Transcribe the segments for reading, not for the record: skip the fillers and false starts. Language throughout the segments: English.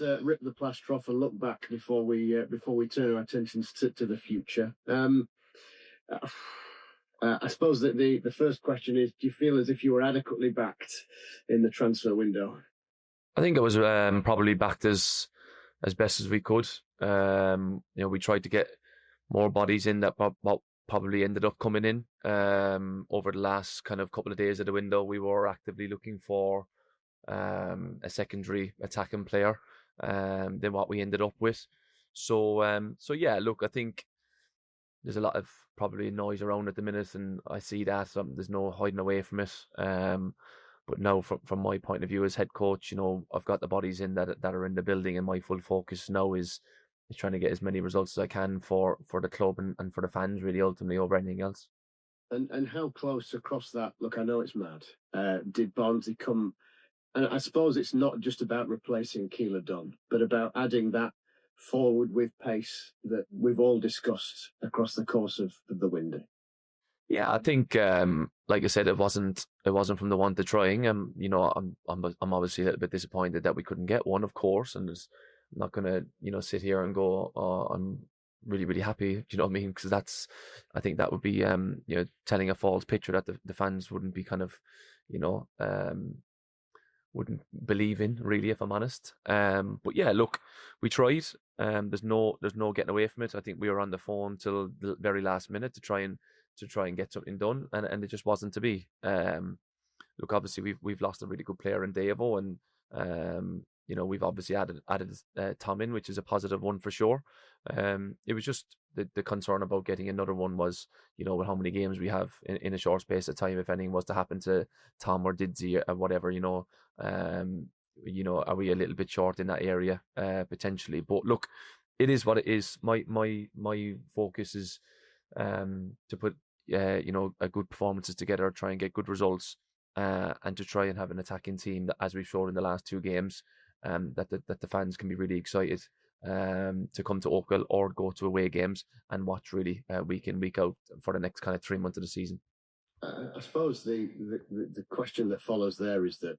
rip the plaster off and look back before we turn our attentions to the future. I suppose that the first question is: do you feel as if you were adequately backed in the transfer window? I think it was probably backed as best as we could. We tried to get more bodies in that probably ended up coming in. Over the last kind of couple of days of the window, we were actively looking for a secondary attacking player than what we ended up with. So yeah, look, I think there's a lot of probably noise around at the minute, and I see that. There's no hiding away from it. But now, from my point of view as head coach, I've got the bodies in that are in the building, and my full focus now is trying to get as many results as I can for the club and for the fans, really, ultimately, over anything else. And how close across that? Look, I know it's mad. Did Barnsley come? And I suppose it's not just about replacing Keeler Dunn, but about adding that forward with pace that we've all discussed across the course of the window. Yeah, I think, like I said, it wasn't from the want of trying. I'm obviously a little bit disappointed that we couldn't get one, of course, and I'm not gonna, sit here and go, oh, I'm really, really happy. Do you know what I mean? Because I think that would be, telling a false picture that the fans wouldn't be kind of, wouldn't believe in, really, if I'm honest. But yeah, look, we tried. There's no getting away from it. I think we were on the phone till the very last minute to try and get something done, and it just wasn't to be. Look, obviously we've lost a really good player in Devo, and we've obviously added Tom in, which is a positive one for sure. It was just the concern about getting another one was, with how many games we have in a short space of time, if anything was to happen to Tom or Didsy or whatever, are we a little bit short in that area potentially? But look, it is what it is. My focus is to put a good performances together, try and get good results, and to try and have an attacking team that, as we've shown in the last two games, that the fans can be really excited to come to Oakville or go to away games and watch really week in, week out for the next kind of 3 months of the season. I suppose the question that follows there is that,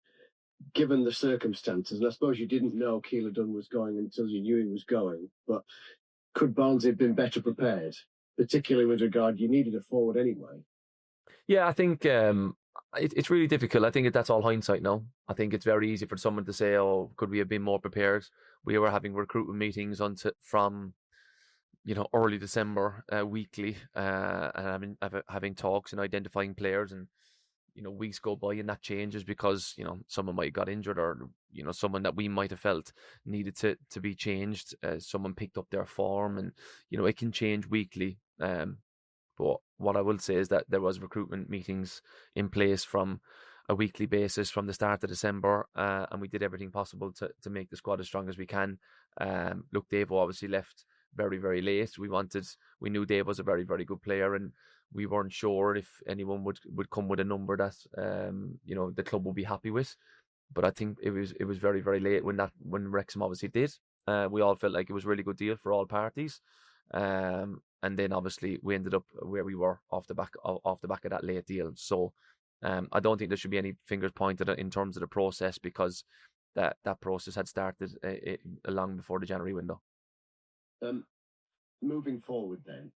given the circumstances, and I suppose you didn't know Keeler Dunn was going until you knew he was going, but could Barnsley have been better prepared, particularly with regard, you needed a forward anyway? Yeah, I think it's really difficult. I think that's all hindsight now. I think it's very easy for someone to say, oh, could we have been more prepared? We were having recruitment meetings from early December weekly, and having talks and identifying players, and weeks go by and that changes because someone might have got injured, or someone that we might have felt needed to be changed. Someone picked up their form, and it can change weekly. But what I will say is that there was recruitment meetings in place from a weekly basis from the start of December, and we did everything possible to make the squad as strong as we can. Look, Dave obviously left very, very late. We knew Dave was a very, very good player, and we weren't sure if anyone would come with a number that the club would be happy with. But I think it was very, very late when Wrexham obviously did. We all felt like it was a really good deal for all parties. And then obviously we ended up where we were off the back of that late deal. So I don't think there should be any fingers pointed in terms of the process, because that process had started long before the January window. Moving forward then,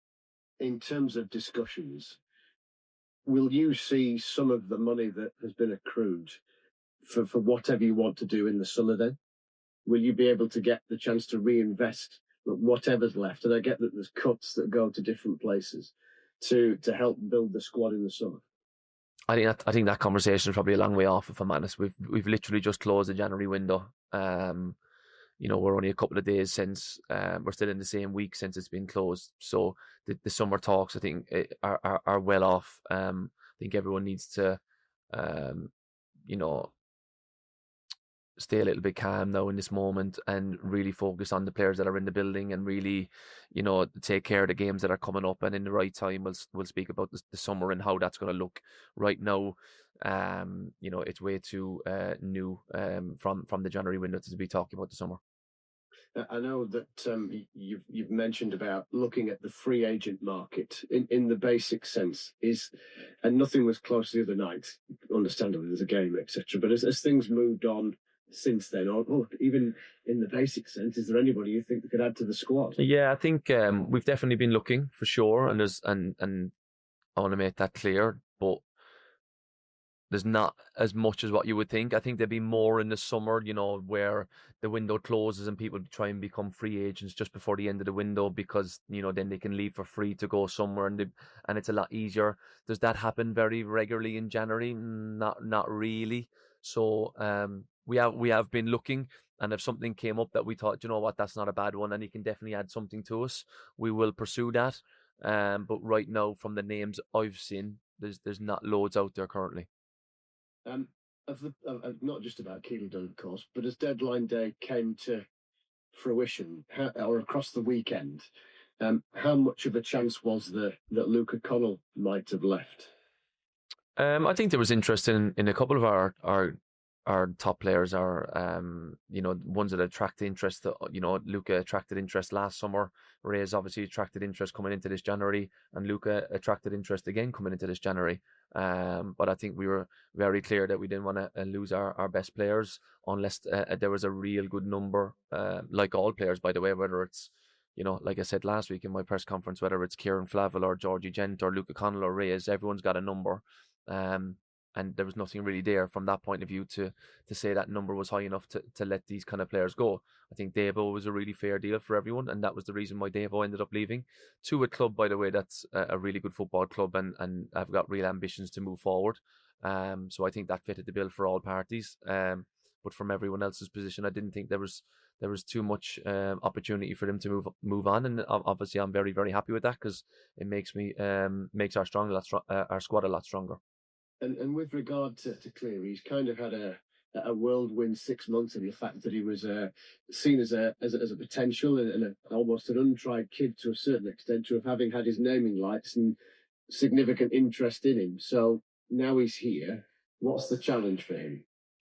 in terms of discussions, will you see some of the money that has been accrued for whatever you want to do in the summer then? Will you be able to get the chance to reinvest whatever's left? And I get that there's cuts that go to different places to help build the squad in the summer. I think that conversation is probably a long way off, if I'm honest. We've literally just closed the January window. We're only a couple of days since, we're still in the same week since it's been closed. So the summer talks, I think, are well off. I think everyone needs to, stay a little bit calm now in this moment and really focus on the players that are in the building, and really, take care of the games that are coming up. And in the right time, we'll speak about the summer and how that's going to look. Right now, it's way too new from the January window to be talking about the summer. I know that you've mentioned about looking at the free agent market in the basic sense, and nothing was close the other night. Understandably, there's a game, etc. But as things moved on since then, or even in the basic sense? Is there anybody you think that could add to the squad? Yeah, I think we've definitely been looking for sure, and I want to make that clear, but there's not as much as what you would think. I think there'd be more in the summer, where the window closes and people try and become free agents just before the end of the window because, then they can leave for free to go somewhere and it's a lot easier. Does that happen very regularly in January? Not really. So we have been looking, and if something came up that we thought, that's not a bad one and he can definitely add something to us, we will pursue that. But right now, from the names I've seen, there's not loads out there currently. Not just about Keeldon, of course, but as deadline day came to fruition, or across the weekend, how much of a chance was there that Luca Connell might have left? I think there was interest in a couple of our top players, ones that attract interest. Luca attracted interest last summer. Reyes obviously attracted interest coming into this January, and Luca attracted interest again coming into this January. But I think we were very clear that we didn't want to lose our best players unless there was a real good number, like all players, by the way, whether it's, like I said last week in my press conference, whether it's Kieran Flavel or Georgie Gent or Luca Connell or Reyes, everyone's got a number. And there was nothing really there from that point of view to say that number was high enough to let these kind of players go. I think Davo was a really fair deal for everyone, and that was the reason why Davo ended up leaving to a club, by the way, that's a really good football club and have got real ambitions to move forward. So I think that fitted the bill for all parties. But from everyone else's position, I didn't think there was too much opportunity for them to move on, and obviously I'm very, very happy with that because it makes our squad a lot stronger. And with regard to Cleary, he's kind of had a whirlwind 6 months in the fact that he was seen as a potential and almost an untried kid to a certain extent, to have having had his naming rights and significant interest in him. So now he's here. What's the challenge for him?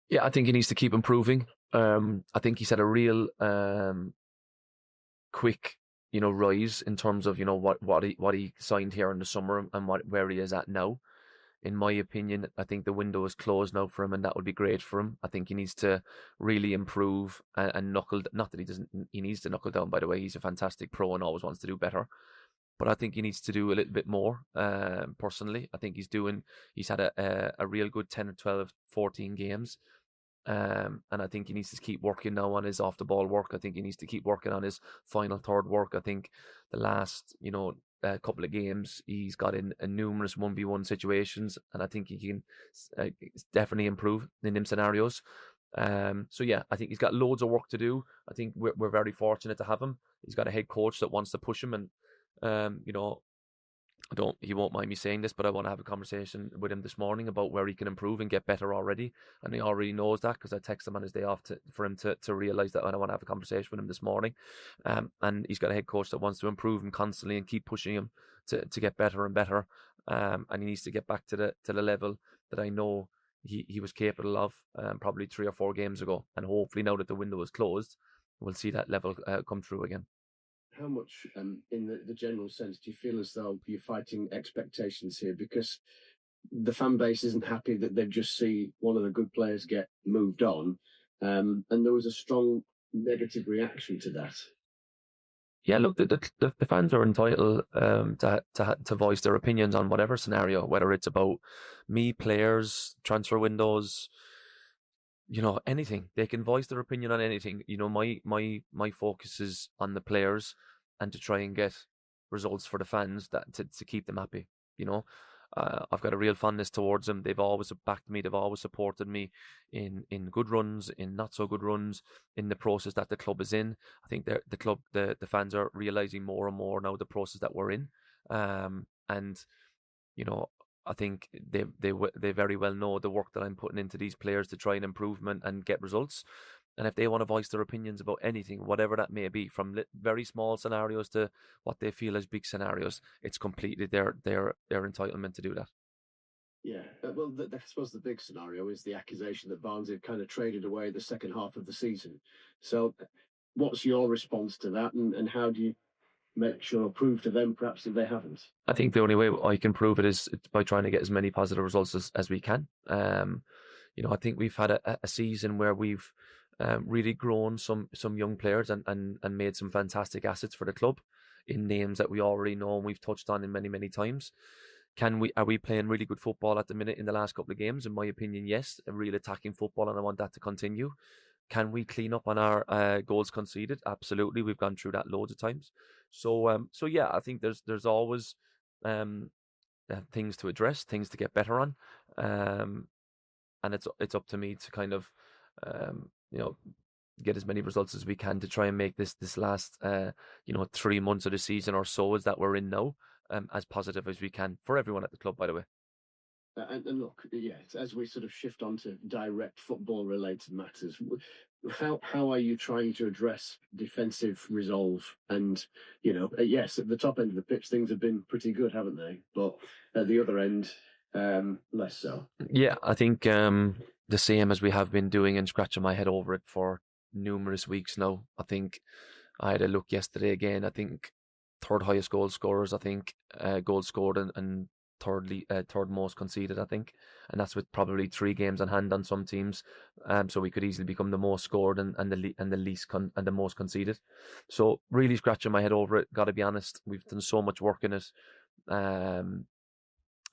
Yeah, I think he needs to keep improving. I think he's had a real quick, rise in terms of what he signed here in the summer and where he is at now. In my opinion, I think the window is closed now for him, and that would be great for him. I think he needs to really improve and knuckle. Not that he doesn't. He needs to knuckle down. By the way, he's a fantastic pro and always wants to do better. But I think he needs to do a little bit more. Personally, I think he's had a real good 10 or 12, 14 games. And I think he needs to keep working now on his off the ball work. I think he needs to keep working on his final third work. I think the last, couple of games he's got in numerous 1v1 situations, and I think he can definitely improve in them scenarios. So yeah, I think he's got loads of work to do. I think we're very fortunate to have him. He's got a head coach that wants to push him, and he won't mind me saying this, but I want to have a conversation with him this morning about where he can improve and get better already. And he already knows that because I texted him on his day off for him to realise that I want to have a conversation with him this morning. And he's got a head coach that wants to improve him constantly and keep pushing him to get better and better. And he needs to get back to the level that I know he was capable of probably 3 or 4 games ago. And hopefully now that the window is closed, we'll see that level come through again. How much, in the general sense, do you feel as though you're fighting expectations here? Because the fan base isn't happy that they've just seen one of the good players get moved on, and there was a strong negative reaction to that. Yeah, look, the fans are entitled to voice their opinions on whatever scenario, whether it's about me, players, transfer windows, anything. They can voice their opinion on anything. My focus is on the players and to try and get results for the fans to keep them happy. I've got a real fondness towards them. They've always backed me. They've always supported me in good runs, in not so good runs, in the process that the club is in. I think the fans are realizing more and more now the process that we're in. And I think they very well know the work that I'm putting into these players to try and improve them and get results. And if they want to voice their opinions about anything, whatever that may be, from very small scenarios to what they feel as big scenarios, it's completely their entitlement to do that. Yeah, well, I suppose the big scenario is the accusation that Barnsley kind of traded away the second half of the season. So what's your response to that, and how do you make sure, prove to them perhaps that they haven't? I think the only way I can prove it is by trying to get as many positive results as we can. I think we've had a season where we've really grown some young players and made some fantastic assets for the club in names that we already know and we've touched on in many times. Are we playing really good football at the minute in the last couple of games? In my opinion, yes, a real attacking football, and I want that to continue. Can we clean up on our goals conceded? Absolutely, we've gone through that loads of times. So yeah, I think there's always things to address, things to get better on, and it's up to me to kind of get as many results as we can to try and make this last 3 months of the season or so as that we're in now as positive as we can for everyone at the club, by the way. And look, yes, as we sort of shift on to direct football-related matters, how are you trying to address defensive resolve? And, yes, at the top end of the pitch, things have been pretty good, haven't they? But at the other end, less so. Yeah, I think the same as we have been doing and scratching my head over it for numerous weeks now. I think I had a look yesterday again. I think third highest goal scorers, I think, goals scored and third most conceded, I think, and that's with probably 3 games on hand on some teams. So we could easily become the most scored and the least and the most conceded. So really scratching my head over it. Got to be honest, we've done so much work in it,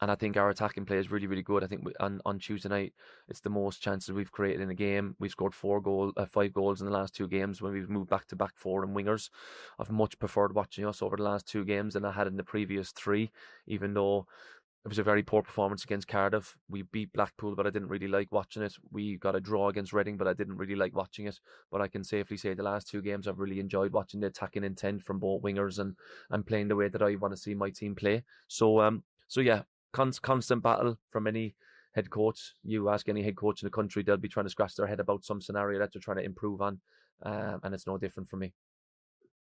and I think our attacking play is really, really good. I think on Tuesday night, it's the most chances we've created in a game. We've scored 5 goals in the last 2 games when we've moved back to back 4 and wingers. I've much preferred watching us over the last 2 games than I had in the previous 3, even though it was a very poor performance against Cardiff. We beat Blackpool, but I didn't really like watching it. We got a draw against Reading, but I didn't really like watching it. But I can safely say the last 2 games I've really enjoyed watching the attacking intent from both wingers and playing the way that I want to see my team play. So yeah, constant battle from any head coach. You ask any head coach in the country, they'll be trying to scratch their head about some scenario that they're trying to improve on, and it's no different for me.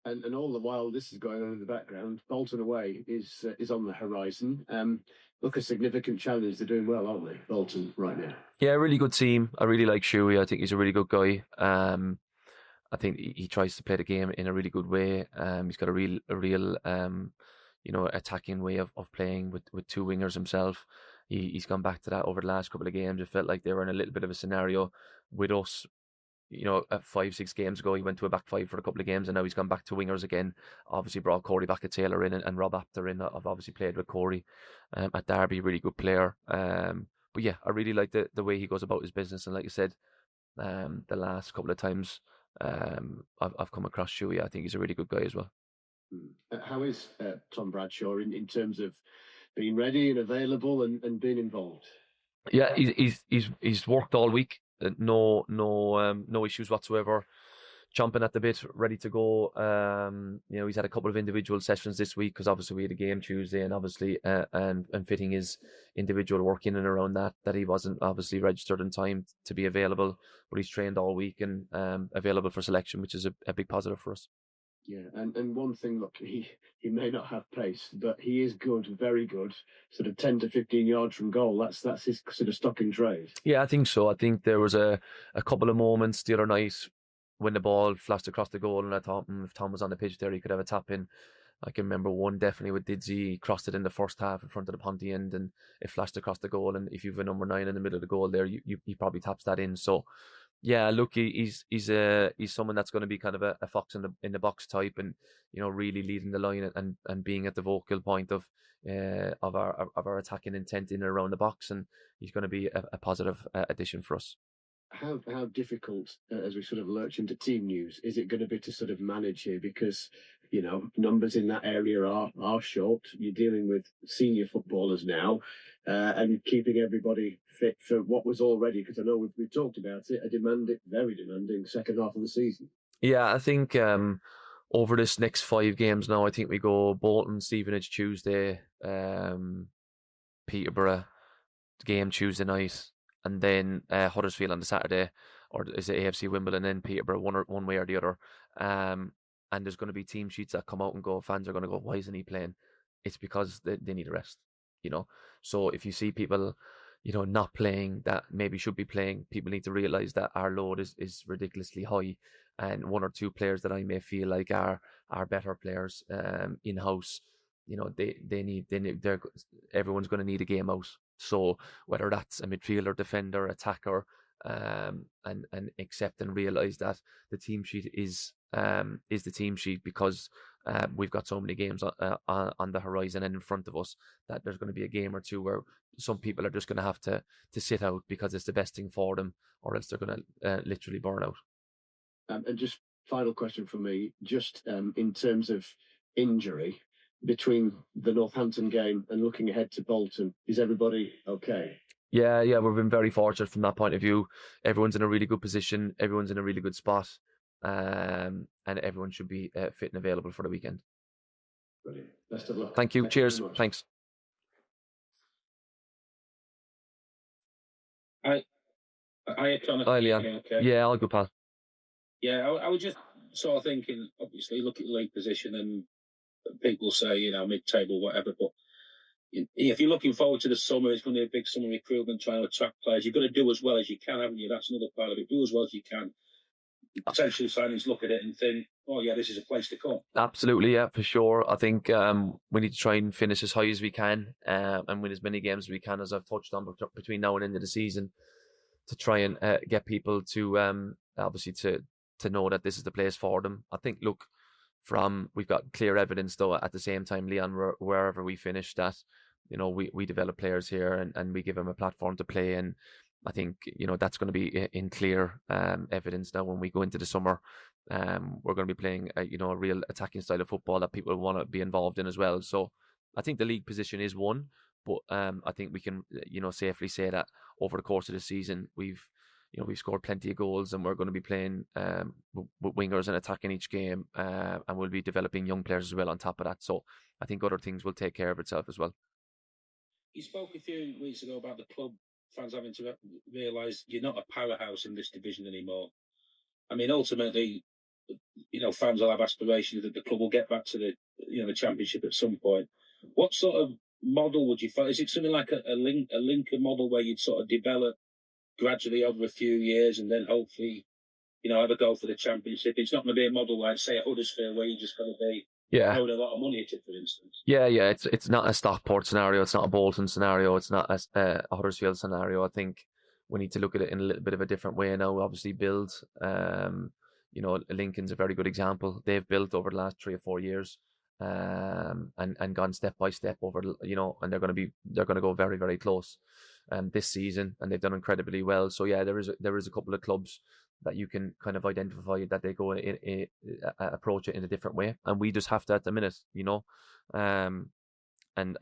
And all the while this is going on in the background, Bolton away is on the horizon. Look, a significant challenge. They're doing well, aren't they, Bolton, right now? Yeah, really good team. I really like Shuey. I think he's a really good guy. I think he tries to play the game in a really good way. He's got a real attacking way of playing with 2 wingers himself. He's gone back to that over the last couple of games. It felt like they were in a little bit of a scenario with us. 5-6 games ago, he went to a back 5 for a couple of games, and now he's gone back to wingers again. Obviously brought Corey back at Taylor in and Rob Apter in. I've obviously played with Corey at Derby, really good player. But yeah, I really like the way he goes about his business. And like I said, the last couple of times I've come across Shuey, I think he's a really good guy as well. How is Tom Bradshaw in terms of being ready and available and being involved? Yeah, he's worked all week. No issues whatsoever. Chomping at the bit, ready to go. He's had a couple of individual sessions this week because obviously we had a game Tuesday, and obviously and fitting his individual work in and around that he wasn't obviously registered in time to be available, but he's trained all week and available for selection, which is a big positive for us. Yeah, and one thing, look, he may not have pace, but he is good, very good, sort of 10 to 15 yards from goal. That's his sort of stock in trade. Yeah, I think so. I think there was a couple of moments the other night when the ball flashed across the goal, and I thought if Tom was on the pitch there, he could have a tap in. I can remember one definitely with Didsy. He crossed it in the first half in front of the Ponty end, and it flashed across the goal. And if you've a number 9 in the middle of the goal there, he probably taps that in. So yeah, look, he's someone that's going to be kind of a fox in the box type, and really leading the line and being at the vocal point of our attacking intent in and around the box, and he's going to be a positive addition for us. How difficult, as we sort of lurch into team news, is it going to be to sort of manage here? Because numbers in that area are short. You're dealing with senior footballers now, and keeping everybody fit for what was already, because I know we've talked about it, very demanding second half of the season. Yeah, I think over this next 5 games now, I think we go Bolton, Stevenage Tuesday, Peterborough game Tuesday night, and then Huddersfield on the Saturday, or is it AFC Wimbledon and Peterborough, one way or the other. And there's going to be team sheets that come out and go, fans are going to go, why isn't he playing? It's because they need a rest, So if you see people, not playing that maybe should be playing, people need to realise that our load is ridiculously high, and 1 or 2 players that I may feel like are better players in house, everyone's going to need a game out. So whether that's a midfielder, defender, attacker, and accept and realise that the team sheet is the team sheet, because we've got so many games on the horizon and in front of us, that there's going to be a game or two where some people are just going to have to sit out because it's the best thing for them, or else they're going to literally burn out. And just final question for me, just in terms of injury, between the Northampton game and looking ahead to Bolton, is everybody okay? Yeah, we've been very fortunate from that point of view. Everyone's in a really good position. Everyone's in a really good spot. And everyone should be fit and available for the weekend. Brilliant. Best of luck. Thank you. Cheers. Thanks. Hi, Conor. Hi, Leon. Okay. Yeah, all good, pal. Yeah, I was just sort of thinking, obviously, look at the league position, and people say, mid-table, whatever, but if you're looking forward to the summer, it's going to be a big summer recruitment, trying to attract players. You've got to do as well as you can, haven't you? That's another part of it. Do as well as you can. Potentially signings look at it and think, oh, yeah, this is a place to come. Absolutely, yeah, for sure. I think we need to try and finish as high as we can and win as many games as we can, as I've touched on, between now and end of the season, to try and get people to obviously to know that this is the place for them. I think, look, we've got clear evidence, though, at the same time, Leon, wherever we finish, that we develop players here and we give them a platform to play. And I think that's going to be in clear evidence now when we go into the summer. We're going to be playing a real attacking style of football that people want to be involved in as well. So I think the league position is one, but I think we can safely say that over the course of the season we've scored plenty of goals, and we're going to be playing with wingers and attacking each game, and we'll be developing young players as well on top of that. So I think other things will take care of itself as well. You spoke a few weeks ago about the club fans having to realise you're not a powerhouse in this division anymore. I mean, ultimately, fans will have aspirations that the club will get back to the Championship at some point. What sort of model would you find? Is it something like a Lincoln model where you'd sort of develop gradually over a few years and then hopefully, have a go for the Championship? It's not going to be a model like, say, at Huddersfield, where you're just going to be owed a lot of money to it, for instance. Yeah. It's not a Stockport scenario. It's not a Bolton scenario. It's not a Huddersfield scenario. I think we need to look at it in a little bit of a different way now. Obviously, build. Lincoln's a very good example. They've built over the last 3 or 4 years, and gone step by step over. And they're going to go very, very close. This season, and they've done incredibly well. So yeah, there is a couple of clubs that you can kind of identify that they go approach it in a different way, and we just have to at the minute, and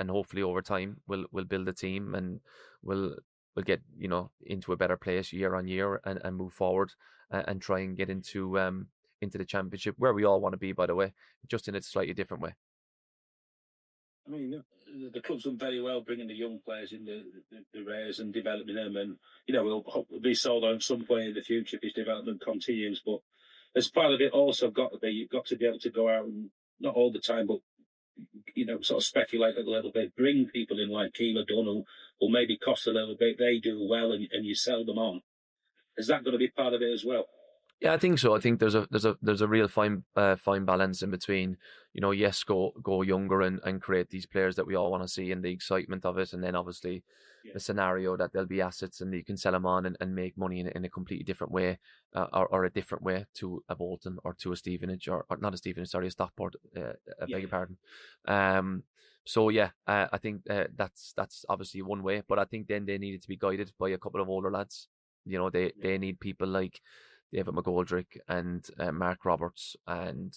hopefully over time we'll build a team and we'll get into a better place year on year and move forward and try and get into the Championship, where we all want to be, by the way, just in a slightly different way. I mean, the club's done very well bringing the young players in the rares and developing them, and we'll hopefully be sold on at some point in the future if his development continues. But as part of it, also you've got to be able to go out and, not all the time, but sort of speculate a little bit, bring people in like Keeler Dunn, who maybe cost a little bit. They do well, and you sell them on. Is that going to be part of it as well? Yeah, I think so. I think there's a real fine balance in between, yes, go younger and create these players that we all want to see and the excitement of it, and then obviously the scenario that there'll be assets and you can sell them on and make money in a completely different way, or a different way to a Bolton or to a Stevenage or not a Stevenage, sorry, a Stockport. I beg your pardon. So yeah, I think that's obviously one way, but I think then they needed to be guided by a couple of older lads. They need people like David McGoldrick and Mark Roberts and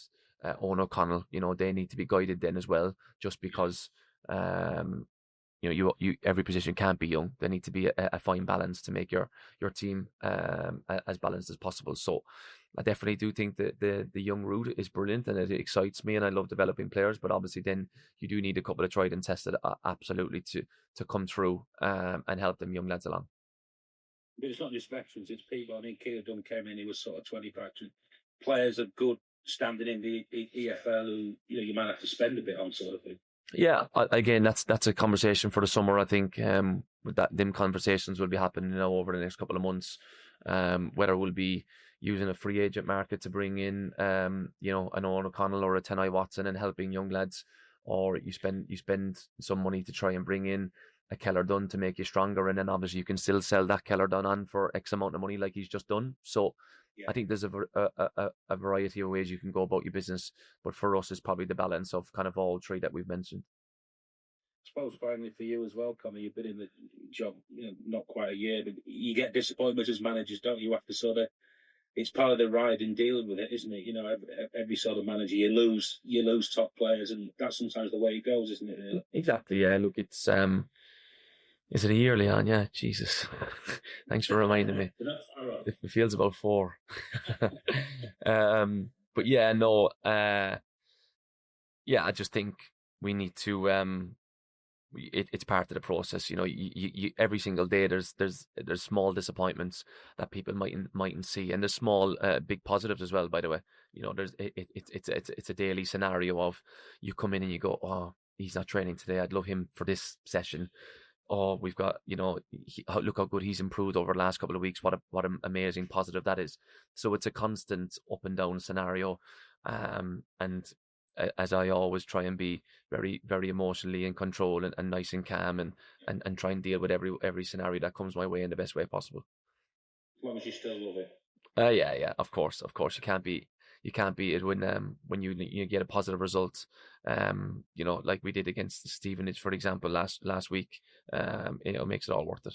Owen O'Connell. They need to be guided then as well, just because you every position can't be young. There need to be a fine balance to make your team as balanced as possible. So I definitely do think that the young route is brilliant and it excites me, and I love developing players. But obviously, then you do need a couple of tried and tested, absolutely, to come through and help them young lads along. But it's not just veterans, it's people. I mean, Keeler Dunn came in, he was sort of 25. Players of good standing in the EFL who, you might have to spend a bit on, sort of thing. Yeah, again, that's a conversation for the summer. I think them conversations will be happening over the next couple of months. Whether we'll be using a free agent market to bring in, an Owen O'Connell or a Tenai Watson and helping young lads, or you spend some money to try and bring in a Keller done to make you stronger, and then obviously you can still sell that Keller done on for X amount of money like he's just done. So I think there's a variety of ways you can go about your business, but for us, it's probably the balance of kind of all three that we've mentioned. I suppose finally for you as well, Conor, you've been in the job not quite a year, but you get disappointment as managers, don't you? After sort of, it's part of the ride in dealing with it, isn't it? You know, every sort of manager, you lose top players, and that's sometimes the way it goes, isn't it? Really? Exactly. Yeah. Look, it's is it a year, Leon? Yeah. Jesus. Thanks for reminding me. It feels about 4. But yeah, no. Yeah, I just think we need to. It's part of the process, you know. You every single day there's small disappointments that people mightn't see, and there's small big positives as well. By the way, you know, it's a daily scenario of you come in and you go, oh, he's not training today. I'd love him for this session. Oh, we've got, you know, look how good he's improved over the last couple of weeks. What an amazing positive that is. So it's a constant up and down scenario, and as I always try and be very, very emotionally in control and nice and calm and try and deal with every scenario that comes my way in the best way possible. As long as you still love it. Yeah, of course. You can't be it when you get a positive result. You know, like we did against Stevenage, for example, last week. You know, makes it all worth it.